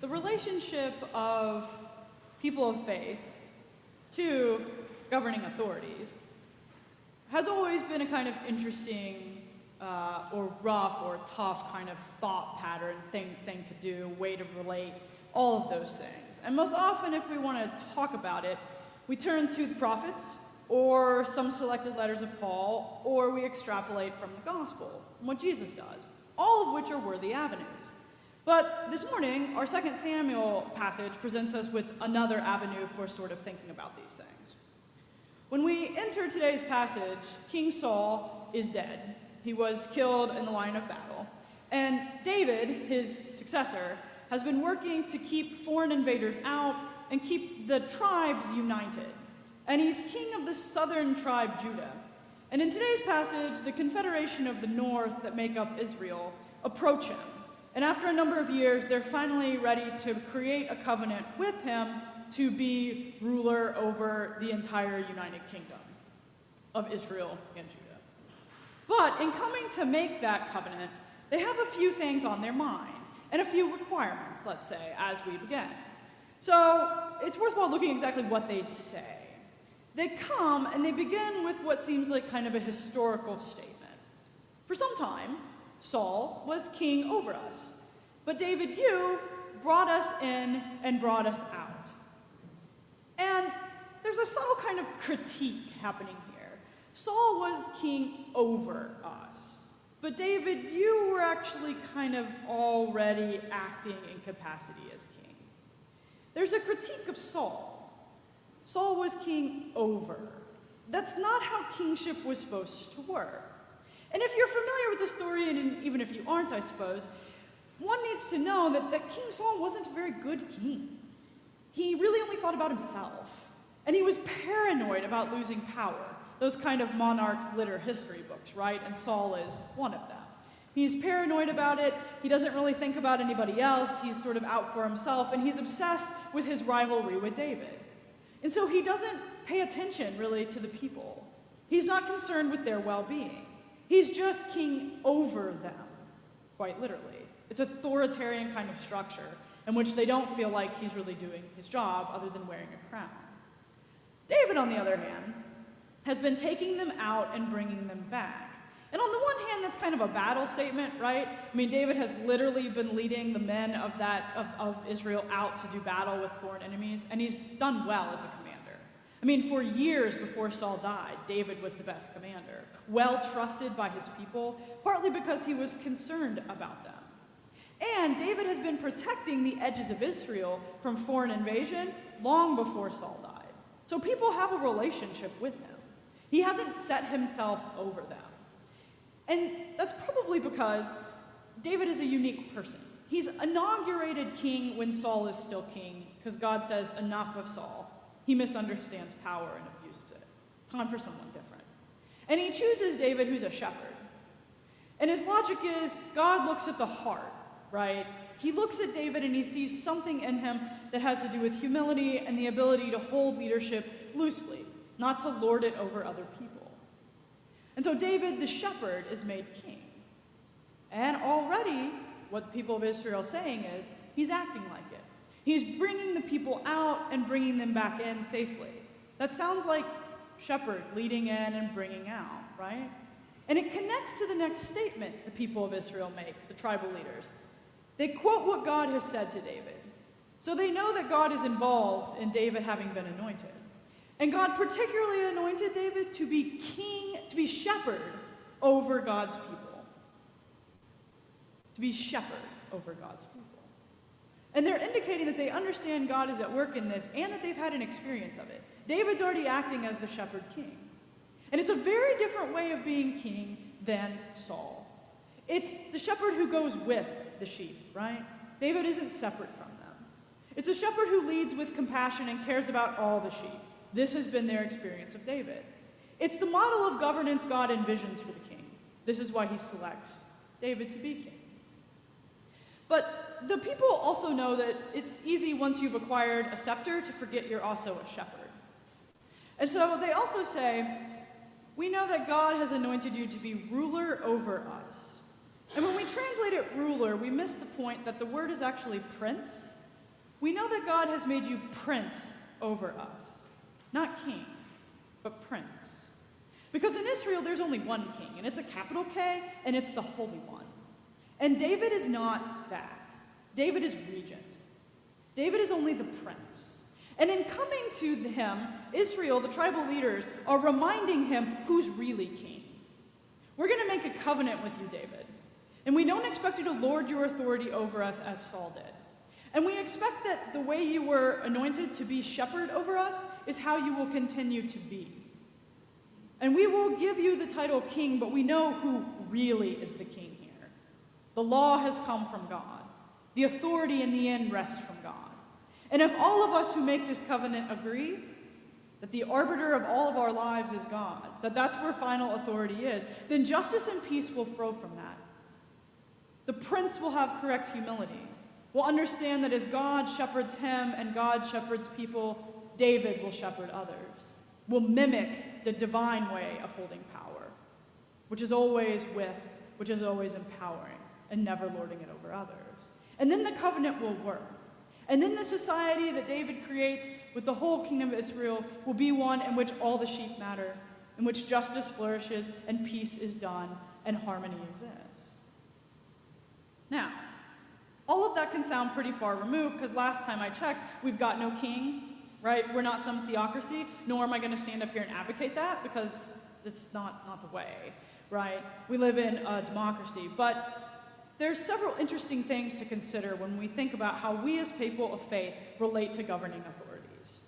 the relationship of people of faith to governing authorities has always been a kind of interesting or rough or tough kind of thought pattern thing to do, way to relate, all of those things. And most often, if we want to talk about it, we turn to the prophets or some selected letters of Paul, or we extrapolate from the gospel, what Jesus does, all of which are worthy avenues. But this morning, our 2 Samuel passage presents us with another avenue for sort of thinking about these things. When we enter today's passage, King Saul is dead. He was killed in the line of battle. And David, his successor, has been working to keep foreign invaders out and keep the tribes united. And he's king of the southern tribe, Judah. And in today's passage, the confederation of the north that make up Israel approach him. And after a number of years, they're finally ready to create a covenant with him to be ruler over the entire United Kingdom of Israel and Judah. But in coming to make that covenant, they have a few things on their mind, and a few requirements, let's say, as we begin. So it's worthwhile looking exactly what they say. They come and they begin with what seems like kind of a historical statement. For some time, Saul was king over us, but David, you brought us in and brought us out. And there's a subtle kind of critique happening here. Saul was king over us, but David, you were actually kind of already acting in capacity as king. There's a critique of Saul. Saul was king over. That's not how kingship was supposed to work. And if you're familiar with the story, and even if you aren't, I suppose, one needs to know that King Saul wasn't a very good king. He really only thought about himself. And he was paranoid about losing power. Those kind of monarchs litter history books, right? And Saul is one of them. He's paranoid about it. He doesn't really think about anybody else. He's sort of out for himself. And he's obsessed with his rivalry with David. And so he doesn't pay attention, really, to the people. He's not concerned with their well-being. He's just king over them, quite literally. It's an authoritarian kind of structure in which they don't feel like he's really doing his job other than wearing a crown. David, on the other hand, has been taking them out and bringing them back. And on the one hand, that's kind of a battle statement, right? I mean, David has literally been leading the men of Israel out to do battle with foreign enemies, and he's done well as a commander. I mean, for years before Saul died, David was the best commander, well trusted by his people, partly because he was concerned about them. And David has been protecting the edges of Israel from foreign invasion long before Saul died. So people have a relationship with him. He hasn't set himself over them. And that's probably because David is a unique person. He's inaugurated king when Saul is still king, because God says, enough of Saul. He misunderstands power and abuses it. Time for someone different. And he chooses David, who's a shepherd. And his logic is, God looks at the heart, right? He looks at David and he sees something in him that has to do with humility and the ability to hold leadership loosely, not to lord it over other people. And so David, the shepherd, is made king. And already, what the people of Israel are saying is, he's acting like it. He's bringing the people out and bringing them back in safely. That sounds like shepherd leading in and bringing out, right? And it connects to the next statement the people of Israel make, the tribal leaders. They quote what God has said to David. So they know that God is involved in David having been anointed. And God particularly anointed David to be king, to be shepherd over God's people. To be shepherd over God's people. And they're indicating that they understand God is at work in this and that they've had an experience of it. David's already acting as the shepherd king. And it's a very different way of being king than Saul. It's the shepherd who goes with the sheep, right? David isn't separate from them. It's a shepherd who leads with compassion and cares about all the sheep. This has been their experience of David. It's the model of governance God envisions for the king. This is why he selects David to be king. But the people also know that it's easy once you've acquired a scepter to forget you're also a shepherd. And so they also say, we know that God has anointed you to be ruler over us. And when we translate it ruler, we miss the point that the word is actually prince. We know that God has made you prince over us. Not king, but prince. Because in Israel, there's only one king, and it's a capital K, and it's the Holy One. And David is not that. David is regent. David is only the prince. And in coming to him, Israel, the tribal leaders, are reminding him who's really king. We're going to make a covenant with you, David. And we don't expect you to lord your authority over us as Saul did. And we expect that the way you were anointed to be shepherd over us is how you will continue to be. And we will give you the title king, but we know who really is the king here. The law has come from God. The authority in the end rests from God. And if all of us who make this covenant agree that the arbiter of all of our lives is God, that that's where final authority is, then justice and peace will flow from that. The prince will have correct humility. Will understand that as God shepherds him and God shepherds people, David will shepherd others. Will mimic the divine way of holding power, which is always empowering and never lording it over others. And then the covenant will work. And then the society that David creates with the whole kingdom of Israel will be one in which all the sheep matter, in which justice flourishes and peace is done and harmony exists. Now, all of that can sound pretty far removed because last time I checked, we've got no king, right? We're not some theocracy, nor am I going to stand up here and advocate that because this is not the way, right? We live in a democracy, but there's several interesting things to consider when we think about how we as people of faith relate to governing authorities.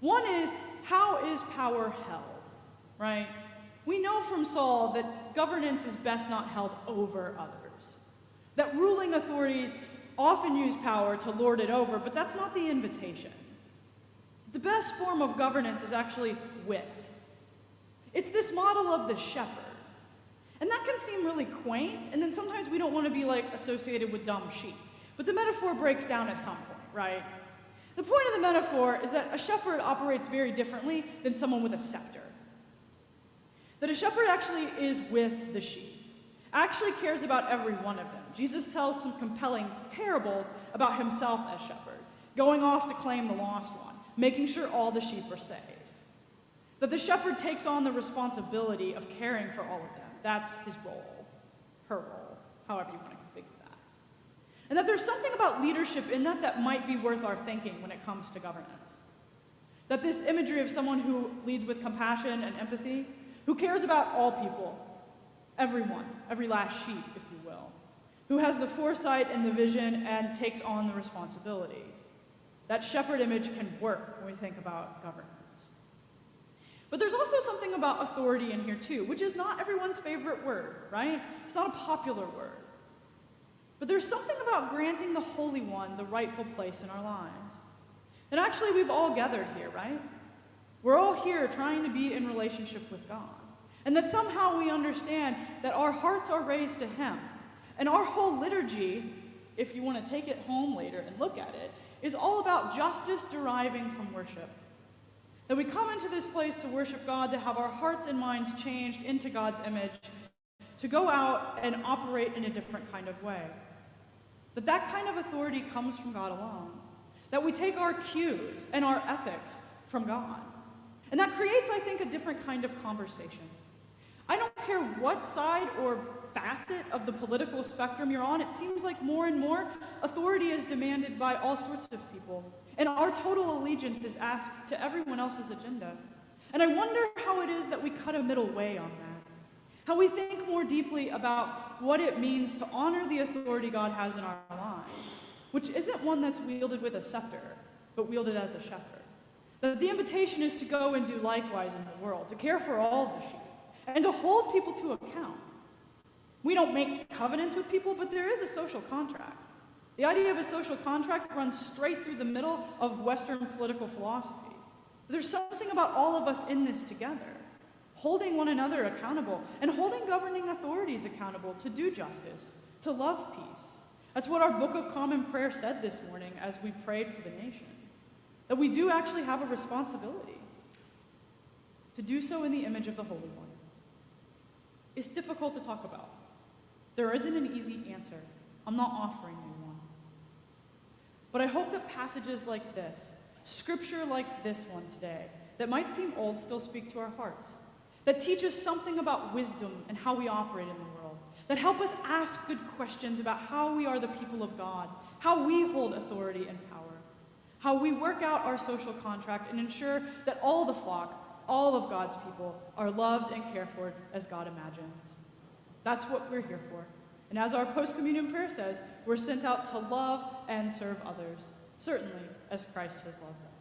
One is, how is power held, right? We know from Saul that governance is best not held over others, that ruling authorities often use power to lord it over, but that's not the invitation. The best form of governance is actually with. It's this model of the shepherd. And that can seem really quaint, and then sometimes we don't want to be associated with dumb sheep. But the metaphor breaks down at some point, right? The point of the metaphor is that a shepherd operates very differently than someone with a scepter. That a shepherd actually is with the sheep, actually cares about every one of them. Jesus tells some compelling parables about himself as shepherd, going off to claim the lost one, making sure all the sheep are saved. That the shepherd takes on the responsibility of caring for all of them. That's his role, her role, however you want to configure that. And that there's something about leadership in that might be worth our thinking when it comes to governance. That this imagery of someone who leads with compassion and empathy, who cares about all people, everyone, every last sheep, if you will, who has the foresight and the vision and takes on the responsibility. That shepherd image can work when we think about governance. But there's also something about authority in here too, which is not everyone's favorite word, right? It's not a popular word. But there's something about granting the Holy One the rightful place in our lives. And actually, we've all gathered here, right? We're all here trying to be in relationship with God. And that somehow we understand that our hearts are raised to Him. And our whole liturgy, if you want to take it home later and look at it, is all about justice deriving from worship. That we come into this place to worship God, to have our hearts and minds changed into God's image, to go out and operate in a different kind of way. That kind of authority comes from God alone. That we take our cues and our ethics from God. And that creates, I think, a different kind of conversation. I don't care what side or facet of the political spectrum you're on, it seems like more and more authority is demanded by all sorts of people. And our total allegiance is asked to everyone else's agenda. And I wonder how it is that we cut a middle way on that. How we think more deeply about what it means to honor the authority God has in our lives, which isn't one that's wielded with a scepter, but wielded as a shepherd. That the invitation is to go and do likewise in the world, to care for all the sheep, and to hold people to account. We don't make covenants with people, but there is a social contract. The idea of a social contract runs straight through the middle of Western political philosophy. There's something about all of us in this together, holding one another accountable, and holding governing authorities accountable to do justice, to love peace. That's what our Book of Common Prayer said this morning as we prayed for the nation. That we do actually have a responsibility to do so in the image of the Holy One. It's difficult to talk about. There isn't an easy answer. I'm not offering you one. But I hope that passages like this, scripture like this one today, that might seem old, still speak to our hearts, that teach us something about wisdom and how we operate in the world, that help us ask good questions about how we are the people of God, how we hold authority and power, how we work out our social contract and ensure that all the flock, all of God's people, are loved and cared for as God imagines. That's what we're here for. And as our post-communion prayer says, we're sent out to love and serve others, certainly as Christ has loved us.